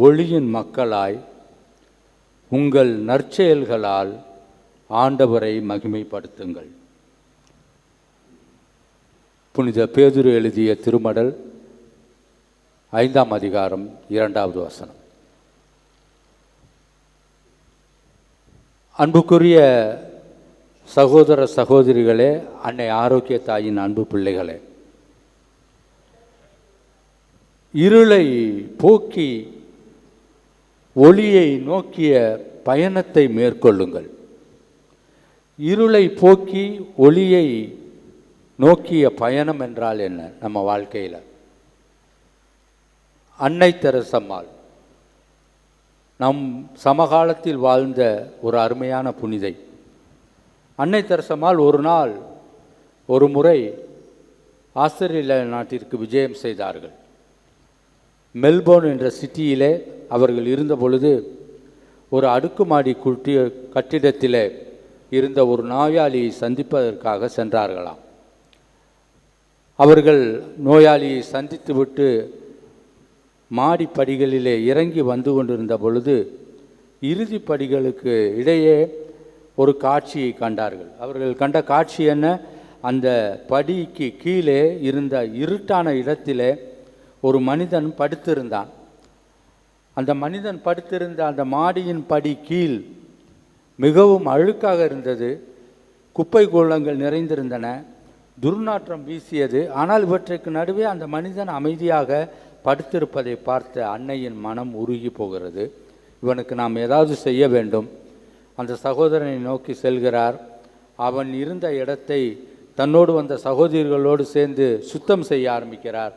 ஒளியின் மக்களாய் உங்கள் நற்செயல்களால் ஆண்டவரை மகிமைப்படுத்துங்கள். புனித பேதுரு எழுதிய திருமடல் 5ஆம் அதிகாரம் 2வது வசனம். அன்புக்குரிய சகோதர சகோதரிகளே, அன்னை ஆரோக்கிய தாயின் அன்பு பிள்ளைகளே, இருளை போக்கி ஒளியை நோக்கிய பயணத்தை மேற்கொள்ளுங்கள். இருளை போக்கி ஒளியை நோக்கிய பயணம் என்றால் என்ன? நம்ம வாழ்க்கையில் அன்னை தெரசம்மாள் நம் சமகாலத்தில் வாழ்ந்த ஒரு அருமையான புனிதை. அன்னை தெரசம்மாள் ஒரு முறை ஆஸ்திரேலியா நாட்டிற்கு விஜயம் செய்தார்கள். மெல்போர்ன் என்ற சிட்டியிலே அவர்கள் இருந்த பொழுது ஒரு அடுக்குமாடி கட்டிடத்திலே இருந்த ஒரு நோயாளியை சந்திப்பதற்காக சென்றார்களாம். அவர்கள் நோயாளியை சந்தித்துவிட்டு மாடி படிகளிலே இறங்கி வந்து கொண்டிருந்த பொழுது இறுதி படிகளுக்கு இடையே ஒரு காட்சியை கண்டார்கள். அவர்கள் கண்ட காட்சி என்ன? அந்த படிக்கு கீழே இருந்த இருட்டான இடத்திலே ஒரு மனிதன் படுத்திருந்தான். அந்த மனிதன் படுத்திருந்த அந்த மாடியின் படி கீழ் மிகவும் அழுக்காக இருந்தது. குப்பை கூளங்கள் நிறைந்திருந்தன. துர்நாற்றம் வீசியது. ஆனால் இவற்றுக்கு நடுவே அந்த மனிதன் அமைதியாக படுத்திருப்பதை பார்த்த அன்னையின் மனம் உருகி போகிறது. இவனுக்கு நாம் ஏதாவது செய்ய வேண்டும். அந்த சகோதரனை நோக்கி செல்கிறார். அவன் இருந்த இடத்தை தன்னோடு வந்த சகோதரிகளோடு சேர்ந்து சுத்தம் செய்ய ஆரம்பிக்கிறார்.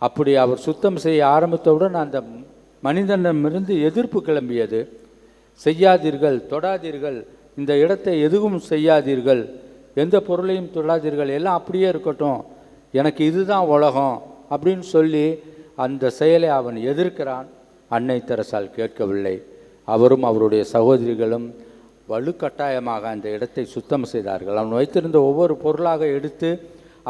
அப்படி அவர் சுத்தம் செய்ய ஆரம்பித்தவுடன் அந்த மனிதனிடமிருந்து எதிர்ப்பு கிளம்பியது. செய்யாதீர்கள், தொடாதீர்கள், இந்த இடத்தை எதுவும் செய்யாதீர்கள், எந்த பொருளையும் தொடாதீர்கள், எல்லாம் அப்படியே இருக்கட்டும், எனக்கு இதுதான் உலகம் அப்படின்னு சொல்லி அந்த செயலை அவன் எதிர்க்கிறான். அன்னை தெரசால் கேட்கவில்லை. அவரும் அவருடைய சகோதரிகளும் வலுக்கட்டாயமாக அந்த இடத்தை சுத்தம் செய்தார்கள். அவன் வைத்திருந்த ஒவ்வொரு பொருளாக எடுத்து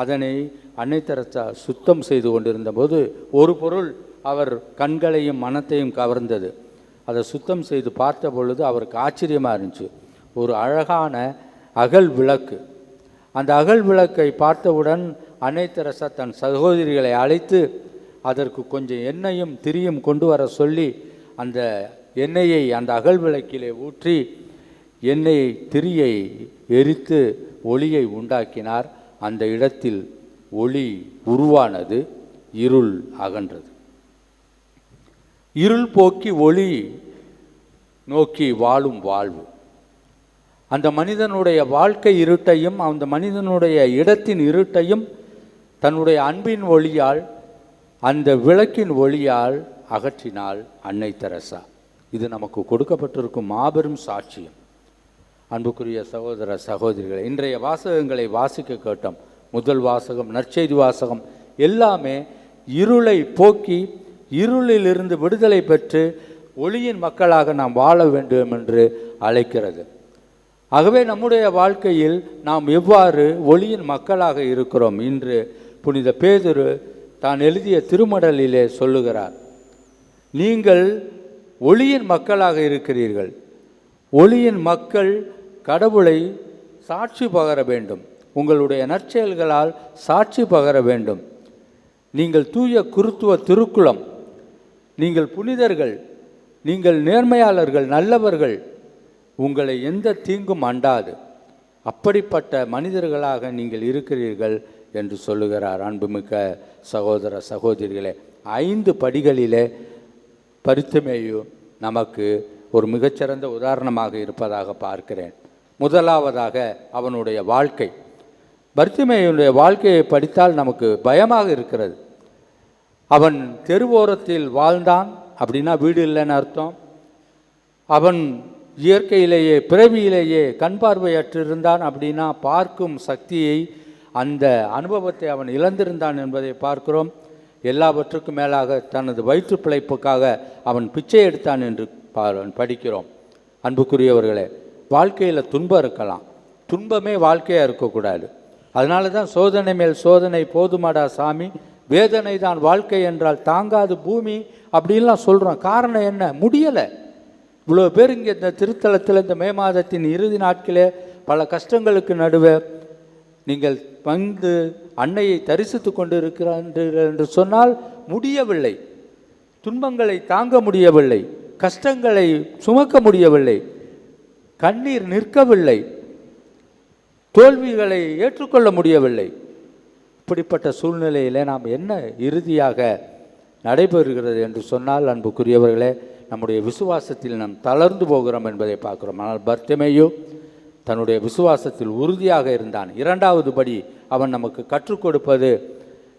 அதனை அன்னை தெரசா சுத்தம் செய்து கொண்டிருந்த போது ஒரு பொருள் அவர் கண்களையும் மனத்தையும் கவர்ந்தது. அதை சுத்தம் செய்து பார்த்த பொழுது அவருக்கு ஆச்சரியமாக இருந்துச்சு. ஒரு அழகான அகல் விளக்கு. அந்த அகல் விளக்கை பார்த்தவுடன் அன்னை தெரசா தன் சகோதரிகளை அழைத்து அதற்கு கொஞ்சம் எண்ணெயும் திரியும் கொண்டு வர சொல்லி அந்த எண்ணெயை அந்த அகல் விளக்கிலே ஊற்றி எண்ணெயை திரியை எரித்து ஒளியை உண்டாக்கினார். அந்த இடத்தில் ஒளி உருவானது. இருள் அகன்றது. இருள் போக்கி ஒளி நோக்கி வாழும் வாழ்வு. அந்த மனிதனுடைய வாழ்க்கை இருட்டையும் அந்த மனிதனுடைய இடத்தின் இருட்டையும் தன்னுடைய அன்பின் ஒளியால், அந்த விளக்கின் ஒளியால் அகற்றினாள் அன்னை தெரசா. இது நமக்கு கொடுக்கப்பட்டிருக்கும் மாபெரும் சாட்சியம். அன்புக்குரிய சகோதர சகோதரிகளை, இன்றைய வாசகங்களை வாசிக்க கேட்டோம். முதல் வாசகம், நற்செய்தி வாசகம் எல்லாமே இருளை போக்கி இருளிலிருந்து விடுதலை பெற்று ஒளியின் மக்களாக நாம் வாழ வேண்டும் என்று அழைக்கிறது. ஆகவே நம்முடைய வாழ்க்கையில் நாம் எவ்வாறு ஒளியின் மக்களாக இருக்கிறோம்? இன்று புனித பேதுரு தான் எழுதிய திருமடலிலே சொல்லுகிறார், நீங்கள் ஒளியின் மக்களாக இருக்கிறீர்கள். ஒளியின் மக்கள் கடவுளை சாட்சி பகர வேண்டும். உங்களுடைய நற்செயல்களால் சாட்சி பகர வேண்டும். நீங்கள் தூய குருத்துவ திருக்குளம், நீங்கள் புனிதர்கள், நீங்கள் நேர்மையாளர்கள், நல்லவர்கள், உங்களை எந்த தீங்கும் அண்டாது. அப்படிப்பட்ட மனிதர்களாக நீங்கள் இருக்கிறீர்கள் என்று சொல்லுகிறார். அன்புமிக்க சகோதர சகோதரிகளே, 5 படிகளிலே பரித்துமேயு நமக்கு ஒரு மிகச்சிறந்த உதாரணமாக இருப்பதாக பார்க்கிறேன். முதலாவதாக அவனுடைய வாழ்க்கை. பர்த்திமேயுடைய வாழ்க்கையை படித்தால் நமக்கு பயமாக இருக்கிறது. அவன் தெருவோரத்தில் வாழ்ந்தான் அப்படின்னா வீடு இல்லைன்னு அர்த்தம். அவன் இயற்கையிலேயே பிறவியிலேயே கண் பார்வையற்றிருந்தான் அப்படின்னா பார்க்கும் சக்தியை, அந்த அனுபவத்தை அவன் இழந்திருந்தான் என்பதை பார்க்கிறோம். எல்லாவற்றுக்கும் மேலாக தனது வயிற்று பிழைப்புக்காக அவன் பிச்சை எடுத்தான் என்று படிக்கிறோம். அன்புக்குரியவர்களே, வாழ்க்கையில் துன்பம் இருக்கலாம், துன்பமே வாழ்க்கையாக இருக்கக்கூடாது. அதனால தான் சோதனை மேல் சோதனை போதுமாடா சாமி, வேதனை தான் வாழ்க்கை என்றால் தாங்காது பூமி அப்படின்லாம் சொல்கிறோம். காரணம் என்ன? முடியலை. இவ்வளோ பேர் இங்கே இந்த திருத்தலத்தில் இந்த மே மாதத்தின் இறுதி நாட்களே பல கஷ்டங்களுக்கு நடுவே நீங்கள் வந்து அன்னையை தரிசித்து கொண்டு இருக்கிறார்கள் என்று சொன்னால் முடியவில்லை. துன்பங்களை தாங்க முடியவில்லை, கஷ்டங்களை சுமக்க முடியவில்லை, கண்ணீர் நிற்கவில்லை, தோல்விகளை ஏற்றுக்கொள்ள முடியவில்லை. இப்படிப்பட்ட சூழ்நிலையில் நாம் என்ன இறுதியாக நடைபெறுகிறது என்று சொன்னால், அன்புக்குரியவர்களே, நம்முடைய விசுவாசத்தில் நாம் தளர்ந்து போகிறோம் என்பதை பார்க்கிறோம். ஆனால் பர்த்திமேயு தன்னுடைய விசுவாசத்தில் உறுதியாக இருந்தான். இரண்டாவது படி அவன் நமக்கு கற்றுக் கொடுப்பது,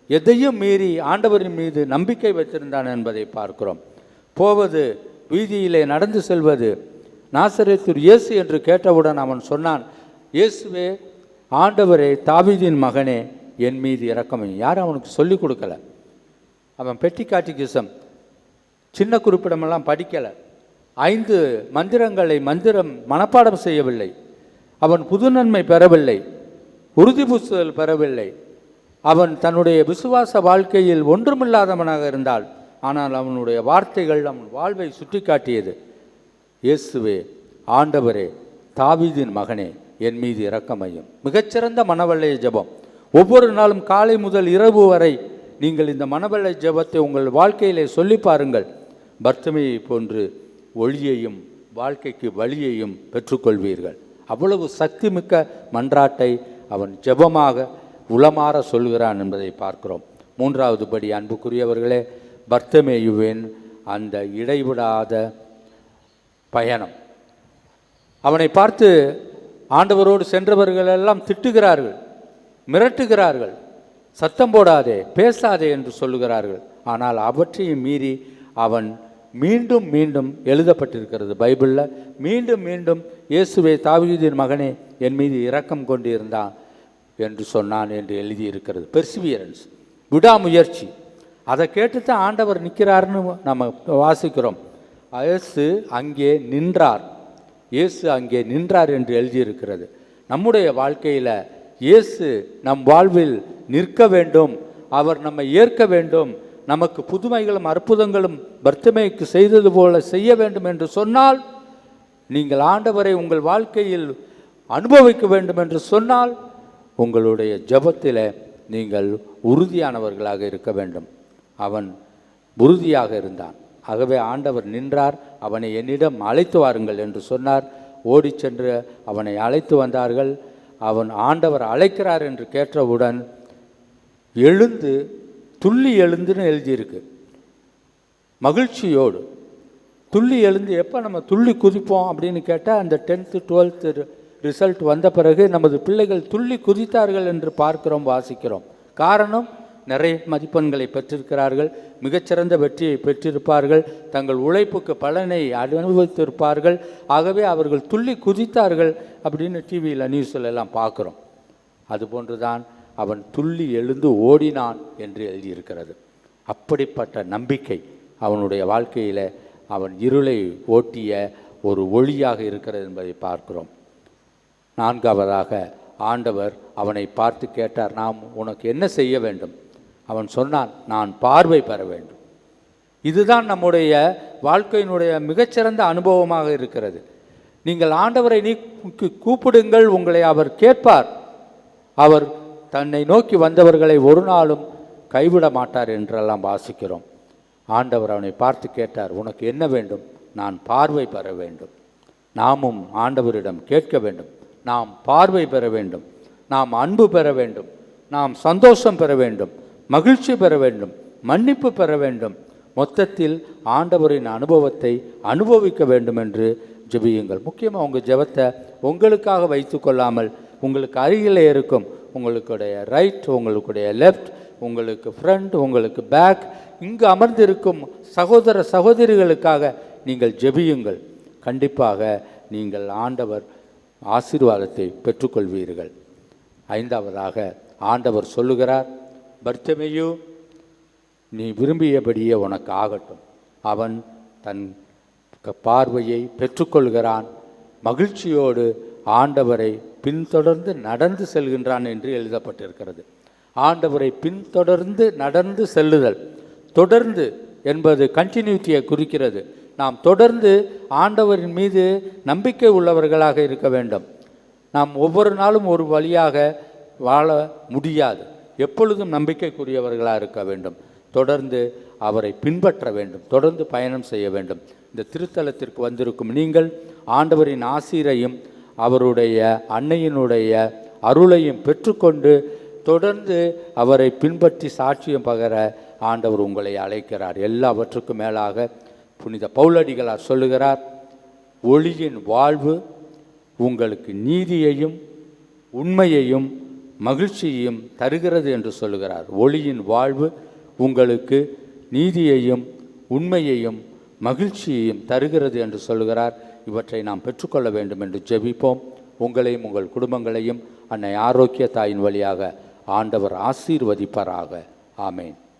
எதையும் மீறி ஆண்டவரின் மீது நம்பிக்கை வைத்திருந்தான் என்பதை பார்க்கிறோம். போவது, வீதியிலே நடந்து செல்வது, நாசரேத்தூர் இயேசு என்று கேட்டவுடன் அவன் சொன்னான், இயேசுவே, ஆண்டவரே, தாவீதின் மகனே, என் மீது இரக்கமையும். யாரும் அவனுக்கு சொல்லிக் கொடுக்கல. அவன் பெட்டி காட்டிகிசம் சின்ன குறிப்பிடமெல்லாம் படிக்கலை. 5 மந்திரங்களை மனப்பாடம் செய்யவில்லை. அவன் புது நன்மை பெறவில்லை, உறுதி புசுதல் பெறவில்லை. அவன் தன்னுடைய விசுவாச வாழ்க்கையில் ஒன்றுமில்லாதவனாக இருந்தால், ஆனால் அவனுடைய வார்த்தைகள் அவன் வாழ்வை சுட்டி காட்டியது. இயேசுவே, ஆண்டவரே, தாவீதின் மகனே, என் மீது இரக்கமையும். மிகச்சிறந்த மனவெல்லை ஜெபம். ஒவ்வொரு நாளும் காலை முதல் இரவு வரை நீங்கள் இந்த மனவெல்லை ஜெபத்தை உங்கள் வாழ்க்கையிலே சொல்லி பாருங்கள். பர்த்திமேயை போன்று ஒளியையும் வாழ்க்கைக்கு வழியையும் பெற்றுக்கொள்வீர்கள். அவ்வளவு சக்தி மிக்க மன்றாட்டை அவன் ஜெபமாக உளமாற சொல்கிறான் என்பதை பார்க்கிறோம். மூன்றாவது படி, அன்புக்குரியவர்களே, பர்த்திமேயுவின் அந்த இடைவிடாத பயணம். அவனை பார்த்து ஆண்டவரோடு சென்றவர்கள் எல்லாம் திட்டுகிறார்கள், மிரட்டுகிறார்கள், சத்தம் போடாதே, பேசாதே என்று சொல்லுகிறார்கள். ஆனால் அவற்றையும் மீறி அவன் மீண்டும் மீண்டும் எழுதப்பட்டிருக்கிறது பைபிளில், மீண்டும் மீண்டும் இயேசுவே, தாவீதின் மகனே, என் மீது இரக்கம் கொண்டிருந்தான் என்று சொன்னான் என்று எழுதியிருக்கிறது. பெர்சிவியரன்ஸ், விடாமுயற்சி. அதை கேட்டு தான் ஆண்டவர் நிற்கிறார்னு நம்ம வாசிக்கிறோம். இயேசு அங்கே நின்றார், இயேசு அங்கே நின்றார் என்று எழுதியிருக்கிறது. நம்முடைய வாழ்க்கையில் இயேசு நம் வாழ்வில் நிற்க வேண்டும், அவர் நம்மை ஏற்க வேண்டும், நமக்கு புதுமைகளும் அற்புதங்களும் பர்த்திமேயுக்கு செய்தது போல செய்ய வேண்டும் என்று சொன்னால், நீங்கள் ஆண்டவரை உங்கள் வாழ்க்கையில் அனுபவிக்க வேண்டும் என்று சொன்னால், உங்களுடைய ஜெபத்தில் நீங்கள் உறுதியானவர்களாக இருக்க வேண்டும். அவன் உறுதியாக இருந்தான். ஆகவே ஆண்டவர் நின்றார். அவனை என்னிடம் அழைத்து வாருங்கள் என்று சொன்னார். ஓடி சென்று அவனை அழைத்து வந்தார்கள். அவன் ஆண்டவர் அழைக்கிறார் என்று கேட்டவுடன் எழுந்து, துள்ளி எழுந்துன்னு எழுதியிருக்கு, மகிழ்ச்சியோடு துள்ளி எழுந்து. எப்போ நம்ம துள்ளி குதிப்போம் அப்படின்னு கேட்டால், அந்த 10th 12th ரிசல்ட் வந்த பிறகு நமது பிள்ளைகள் துள்ளி குதித்தார்கள் என்று பார்க்கிறோம், வாசிக்கிறோம். காரணம், நிறைய மதிப்பெண்களை பெற்றிருக்கிறார்கள், மிகச்சிறந்த வெற்றியை பெற்றிருப்பார்கள், தங்கள் உழைப்புக்கு பலனை அனுபவித்திருப்பார்கள். ஆகவே அவர்கள் துள்ளி குதித்தார்கள் அப்படின்னு டிவியில் நியூஸில் எல்லாம் பார்க்குறோம். அதுபோன்று தான் அவன் துள்ளி எழுந்து ஓடினான் என்று எழுதியிருக்கிறது. அப்படிப்பட்ட நம்பிக்கை அவனுடைய வாழ்க்கையில் அவன் இருளை ஓட்டிய ஒரு ஒளியாக இருக்கிறது என்பதை பார்க்கிறோம். நான்காவதாக ஆண்டவர் அவனை பார்த்து கேட்டார், நாம் உனக்கு என்ன செய்ய வேண்டும்? அவன் சொன்னான், நான் பார்வை பெற வேண்டும். இதுதான் நம்முடைய வாழ்க்கையினுடைய மிகச்சிறந்த அனுபவமாக இருக்கிறது. நீங்கள் ஆண்டவரை கூப்பிடுங்கள், உங்களை அவர் கேட்பார். அவர் தன்னை நோக்கி வந்தவர்களை ஒரு நாளும் கைவிட மாட்டார் என்றெல்லாம் வாசிக்கிறோம். ஆண்டவர் அவனை பார்த்து கேட்டார், உனக்கு என்ன வேண்டும்? நான் பார்வை பெற வேண்டும். நாமும் ஆண்டவரிடம் கேட்க வேண்டும். நாம் பார்வை பெற வேண்டும், நாம் அன்பு பெற வேண்டும், நாம் சந்தோஷம் பெற வேண்டும், மகிழ்ச்சி பெற வேண்டும், மன்னிப்பு பெற வேண்டும். மொத்தத்தில் ஆண்டவரின் அனுபவத்தை அனுபவிக்க வேண்டும் என்று ஜெபியுங்கள். முக்கியமாக உங்கள் ஜெபத்தை உங்களுக்காக வைத்து கொள்ளாமல், உங்களுக்கு அருகில் இருக்கும் உங்களுடைய ரைட், உங்களுடைய லெஃப்ட், உங்களுக்கு ஃப்ரண்ட், உங்களுக்கு பேக், இங்கு அமர்ந்திருக்கும் சகோதர சகோதரிகளுக்காக நீங்கள் ஜெபியுங்கள். கண்டிப்பாக நீங்கள் ஆண்டவர் ஆசீர்வாதத்தை பெற்றுக்கொள்வீர்கள். ஐந்தாவதாக ஆண்டவர் சொல்லுகிறார், பர்த்திமேயு, நீ விரும்பியபடியே உனக்கு ஆகட்டும். அவன் தன் பார்வையை பெற்றுக்கொள்கிறான். மகிழ்ச்சியோடு ஆண்டவரை பின்தொடர்ந்து நடந்து செல்கின்றான் என்று எழுதப்பட்டிருக்கிறது. ஆண்டவரை பின்தொடர்ந்து நடந்து செல்லுதல். தொடர்ந்து என்பது கண்டினியூட்டியை குறிக்கிறது. நாம் தொடர்ந்து ஆண்டவரின் மீது நம்பிக்கை உள்ளவர்களாக இருக்க வேண்டும். நாம் ஒவ்வொரு நாளும் ஒரு வழியாக வாழ முடியாது. எப்பொழுதும் நம்பிக்கைக்குரியவர்களாக இருக்க வேண்டும். தொடர்ந்து அவரை பின்பற்ற வேண்டும். தொடர்ந்து பயணம் செய்ய வேண்டும். இந்த திருத்தலத்திற்கு வந்திருக்கும் நீங்கள் ஆண்டவரின் ஆசீரையும் அவருடைய அன்னையினுடைய அருளையும் பெற்றுக்கொண்டு தொடர்ந்து அவரை பின்பற்றி சாட்சியம் பகர ஆண்டவர் உங்களை அழைக்கிறார். எல்லாவற்றுக்கும் மேலாக புனித பவுலடிகளார் சொல்லுகிறார், ஒளியின் வாழ்வு உங்களுக்கு நீதியையும் உண்மையையும் மகிழ்ச்சியையும் தருகிறது என்று சொல்லுகிறார். ஒளியின் வாழ்வு உங்களுக்கு நீதியையும் உண்மையையும் மகிழ்ச்சியையும் தருகிறது என்று சொல்லுகிறார். இவற்றை நாம் பெற்றுக்கொள்ள வேண்டும் என்று ஜெபிப்போம். உங்களையும் உங்கள் குடும்பங்களையும் அன்னை ஆரோக்கிய தாயின் வழியாக ஆண்டவர் ஆசீர்வதிப்பாராக. ஆமேன்.